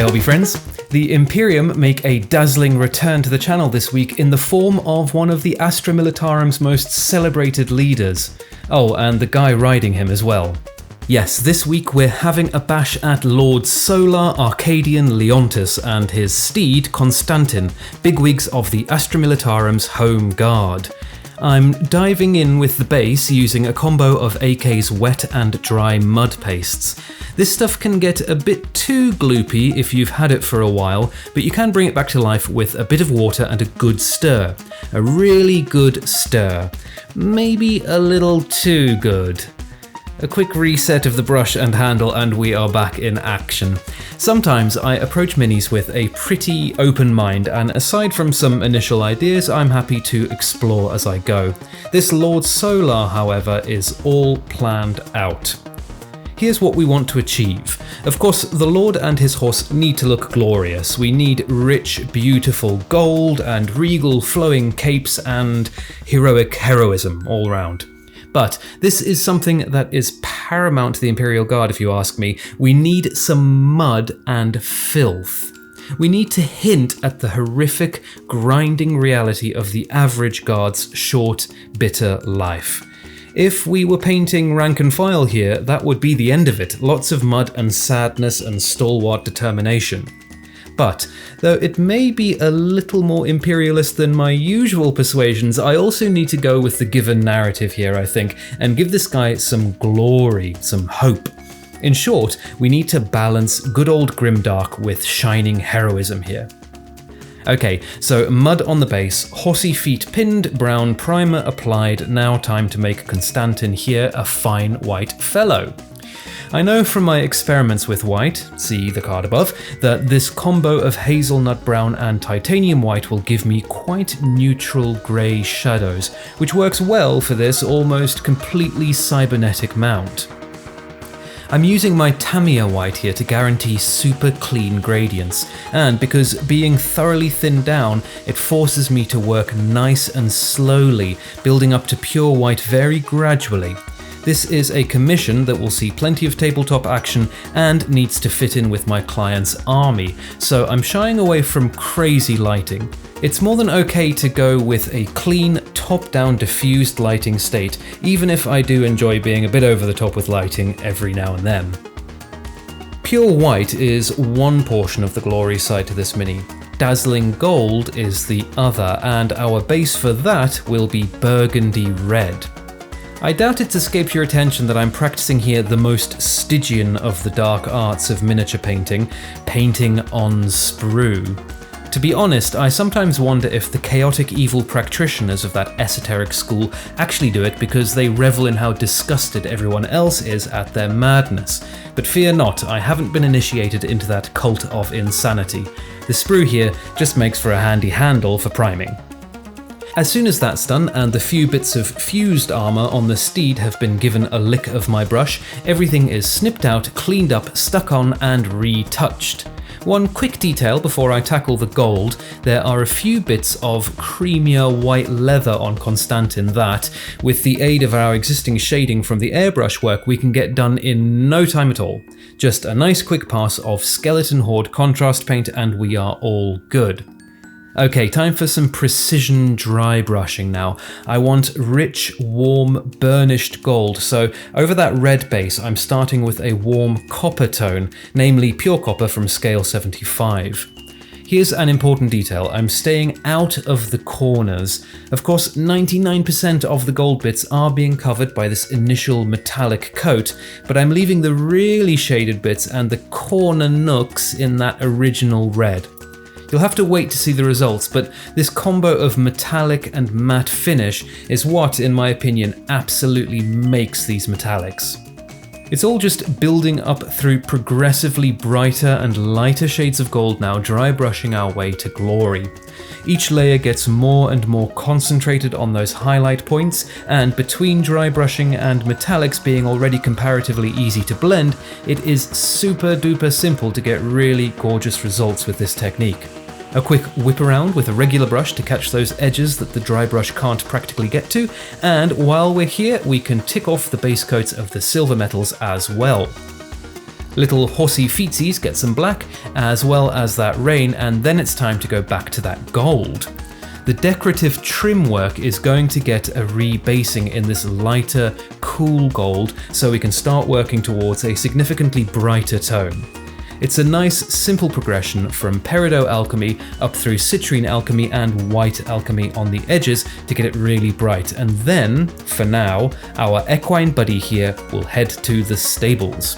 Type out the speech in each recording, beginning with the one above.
hobby friends. The Imperium make a dazzling return to the channel this week in the form of one of the Astra Militarum's most celebrated leaders. Oh, and the guy riding him as well. Yes, this week we're having a bash at Lord Solar Arcadian Leontus and his steed Konstantin, bigwigs of the Astra Militarum's home guard. I'm diving in with the base using a combo of AK's wet and dry mud pastes. This stuff can get a bit too gloopy if you've had it for a while, but you can bring it back to life with a bit of water and a good stir. A really good stir. Maybe a little too good. A quick reset of the brush and handle and we are back in action. Sometimes I approach minis with a pretty open mind, and aside from some initial ideas, I'm happy to explore as I go. This Lord Solar, however, is all planned out. Here's what we want to achieve. Of course, the Lord and his horse need to look glorious. We need rich, beautiful gold and regal flowing capes and heroic heroism all round. But this is something that is paramount to the Imperial Guard, if you ask me. We need some mud and filth. We need to hint at the horrific, grinding reality of the average guard's short, bitter life. If we were painting rank and file here, that would be the end of it. Lots of mud and sadness and stalwart determination. But, though it may be a little more imperialist than my usual persuasions, I also need to go with the given narrative here, I think, and give this guy some glory, some hope. In short, we need to balance good old grimdark with shining heroism here. Okay, so mud on the base, horsey feet pinned, brown primer applied, now time to make Konstantin here a fine white fellow. I know from my experiments with white, see the card above, that this combo of hazelnut brown and titanium white will give me quite neutral grey shadows, which works well for this almost completely cybernetic mount. I'm using my Tamiya white here to guarantee super clean gradients, and because being thoroughly thinned down, it forces me to work nice and slowly, building up to pure white very gradually. This is a commission that will see plenty of tabletop action and needs to fit in with my client's army, so I'm shying away from crazy lighting. It's more than okay to go with a clean, top-down diffused lighting state, even if I do enjoy being a bit over the top with lighting every now and then. Pure white is one portion of the glory side to this mini. Dazzling gold is the other, and our base for that will be burgundy red. I doubt it's escaped your attention that I'm practicing here the most Stygian of the dark arts of miniature painting, painting on sprue. To be honest, I sometimes wonder if the chaotic evil practitioners of that esoteric school actually do it because they revel in how disgusted everyone else is at their madness. But fear not, I haven't been initiated into that cult of insanity. The sprue here just makes for a handy handle for priming. As soon as that's done and the few bits of fused armour on the steed have been given a lick of my brush, everything is snipped out, cleaned up, stuck on and retouched. One quick detail before I tackle the gold, there are a few bits of creamier white leather on Konstantin that, with the aid of our existing shading from the airbrush work, we can get done in no time at all. Just a nice quick pass of Skeleton Horde contrast paint and we are all good. Okay, time for some precision dry brushing now. I want rich, warm, burnished gold, so over that red base I'm starting with a warm copper tone, namely pure copper from scale 75. Here's an important detail, I'm staying out of the corners. Of course, 99% of the gold bits are being covered by this initial metallic coat, but I'm leaving the really shaded bits and the corner nooks in that original red. You'll have to wait to see the results, but this combo of metallic and matte finish is what, in my opinion, absolutely makes these metallics. It's all just building up through progressively brighter and lighter shades of gold now, dry brushing our way to glory. Each layer gets more and more concentrated on those highlight points, and between dry brushing and metallics being already comparatively easy to blend, it is super duper simple to get really gorgeous results with this technique. A quick whip around with a regular brush to catch those edges that the dry brush can't practically get to, and while we're here we can tick off the base coats of the silver metals as well. Little horsey feetsies get some black, as well as that rain, and then it's time to go back to that gold. The decorative trim work is going to get a rebasing in this lighter, cool gold, so we can start working towards a significantly brighter tone. It's a nice, simple progression from Peridot Alchemy up through Citrine Alchemy and White Alchemy on the edges to get it really bright, and then, for now, our equine buddy here will head to the stables.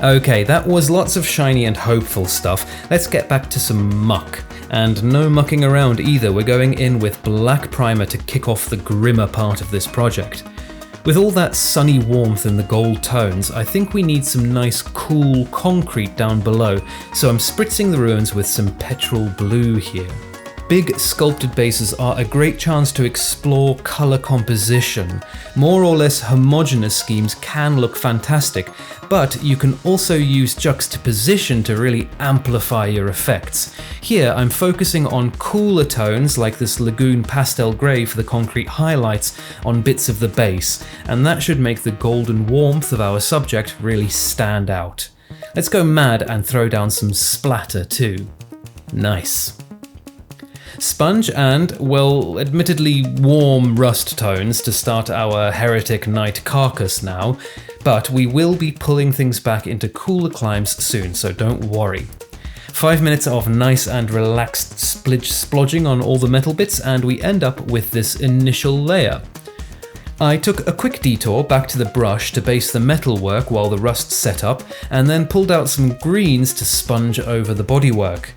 Okay, that was lots of shiny and hopeful stuff. Let's get back to some muck. And no mucking around either, we're going in with black primer to kick off the grimmer part of this project. With all that sunny warmth in the gold tones, I think we need some nice cool concrete down below, so I'm spritzing the ruins with some petrol blue here. Big sculpted bases are a great chance to explore colour composition. More or less homogeneous schemes can look fantastic, but you can also use juxtaposition to really amplify your effects. Here I'm focusing on cooler tones like this lagoon pastel grey for the concrete highlights on bits of the base, and that should make the golden warmth of our subject really stand out. Let's go mad and throw down some splatter too. Nice. Sponge and, well, admittedly warm rust tones to start our heretic knight carcass now, but we will be pulling things back into cooler climes soon, so don't worry. 5 minutes of nice and relaxed splodging on all the metal bits, and we end up with this initial layer. I took a quick detour back to the brush to base the metal work while the rust set up, and then pulled out some greens to sponge over the bodywork.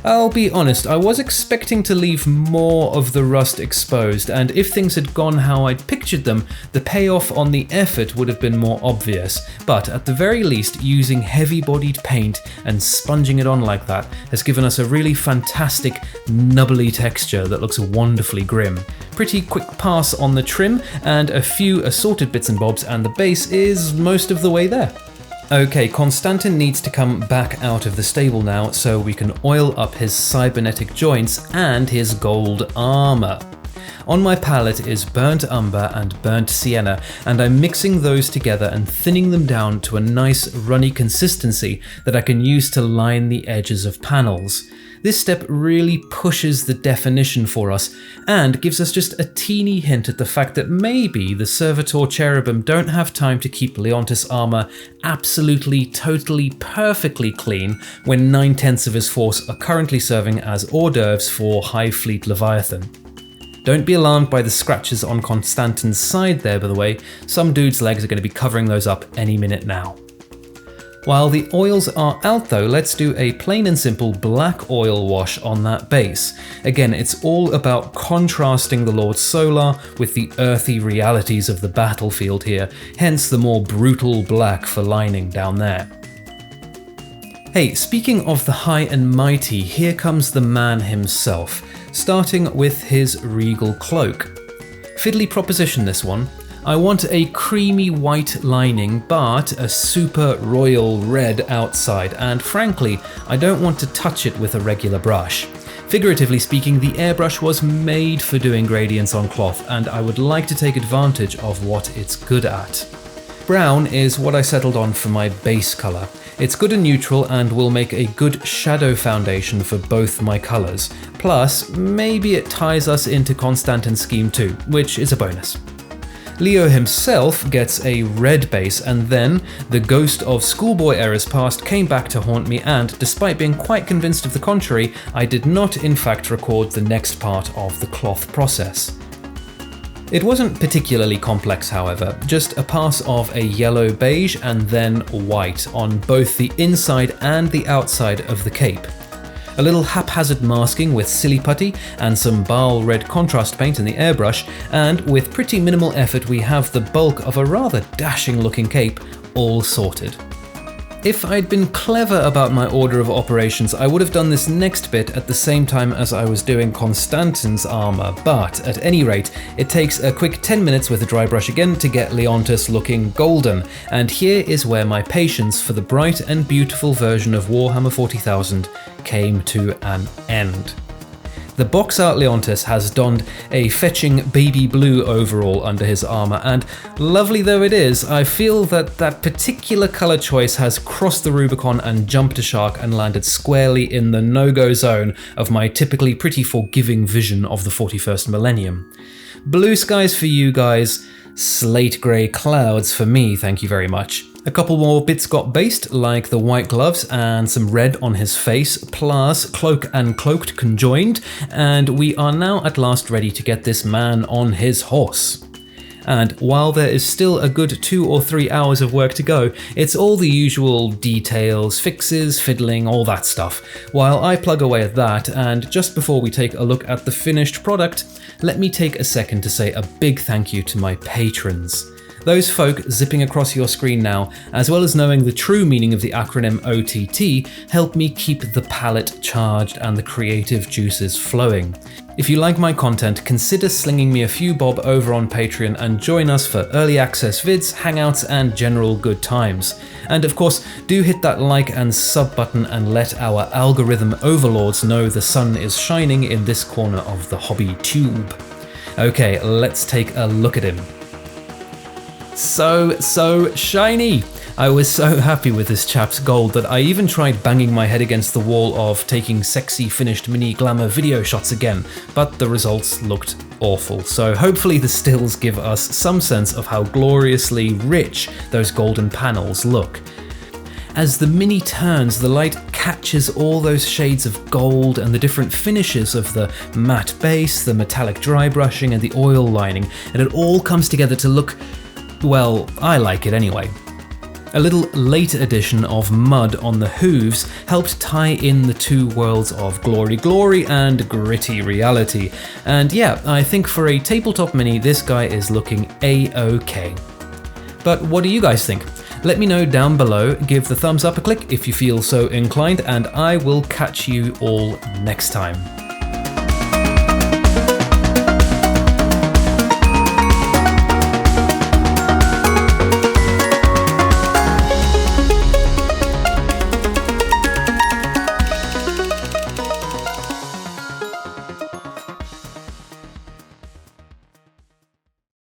I'll be honest, I was expecting to leave more of the rust exposed, and if things had gone how I'd pictured them, the payoff on the effort would have been more obvious, but at the very least, using heavy-bodied paint and sponging it on like that has given us a really fantastic, nubbly texture that looks wonderfully grim. Pretty quick pass on the trim, and a few assorted bits and bobs, and the base is most of the way there. Okay, Konstantin needs to come back out of the stable now so we can oil up his cybernetic joints and his gold armor. On my palette is burnt umber and burnt sienna, and I'm mixing those together and thinning them down to a nice runny consistency that I can use to line the edges of panels. This step really pushes the definition for us and gives us just a teeny hint at the fact that maybe the servitor cherubim don't have time to keep Leontus armor absolutely, totally, perfectly clean when 9/10 of his force are currently serving as hors d'oeuvres for High Fleet Leviathan. Don't be alarmed by the scratches on Konstantin's side there, by the way. Some dude's legs are going to be covering those up any minute now. While the oils are out though, let's do a plain and simple black oil wash on that base. Again, it's all about contrasting the Lord Solar with the earthy realities of the battlefield here, hence the more brutal black for lining down there. Hey, speaking of the high and mighty, here comes the man himself, starting with his regal cloak. Fiddly proposition this one. I want a creamy white lining, but a super royal red outside, and frankly, I don't want to touch it with a regular brush. Figuratively speaking, the airbrush was made for doing gradients on cloth, and I would like to take advantage of what it's good at. Brown is what I settled on for my base colour. It's good and neutral and will make a good shadow foundation for both my colours. Plus, maybe it ties us into Konstantin's scheme too, which is a bonus. Leo himself gets a red base, and then the ghost of schoolboy eras past came back to haunt me, and despite being quite convinced of the contrary, I did not in fact record the next part of the cloth process. It wasn't particularly complex, however, just a pass of a yellow beige and then white on both the inside and the outside of the cape. A little haphazard masking with silly putty and some Baal red contrast paint in the airbrush, and with pretty minimal effort we have the bulk of a rather dashing looking cape all sorted. If I'd been clever about my order of operations, I would have done this next bit at the same time as I was doing Konstantin's armor, but at any rate, it takes a quick 10 minutes with a dry brush again to get Leontus looking golden, and here is where my patience for the bright and beautiful version of Warhammer 40,000 came to an end. The box art Leontus has donned a fetching baby blue overall under his armor, and lovely though it is, I feel that that particular color choice has crossed the Rubicon and jumped a shark and landed squarely in the no-go zone of my typically pretty forgiving vision of the 41st millennium. Blue skies for you guys, slate grey clouds for me, thank you very much. A couple more bits got based, like the white gloves and some red on his face, plus cloak and cloaked conjoined, and we are now at last ready to get this man on his horse. And while there is still a good 2 or 3 hours of work to go, it's all the usual details, fixes, fiddling, all that stuff. While I plug away at that, and just before we take a look at the finished product, let me take a second to say a big thank you to my patrons. Those folk zipping across your screen now, as well as knowing the true meaning of the acronym OTT, help me keep the palate charged and the creative juices flowing. If you like my content, consider slinging me a few bob over on Patreon and join us for early access vids, hangouts, and general good times. And of course, do hit that like and sub button and let our algorithm overlords know the sun is shining in this corner of the hobby tube. Okay, let's take a look at him. So shiny! I was so happy with this chap's gold that I even tried banging my head against the wall of taking sexy finished mini glamour video shots again, but the results looked awful, so hopefully the stills give us some sense of how gloriously rich those golden panels look. As the mini turns, the light catches all those shades of gold and the different finishes of the matte base, the metallic dry brushing, and the oil lining, and it all comes together to look, well, I like it anyway. A little late addition of mud on the hooves helped tie in the two worlds of glory and gritty reality. And yeah, I think for a tabletop mini, this guy is looking a-okay. But what do you guys think? Let me know down below, give the thumbs up a click if you feel so inclined, and I will catch you all next time.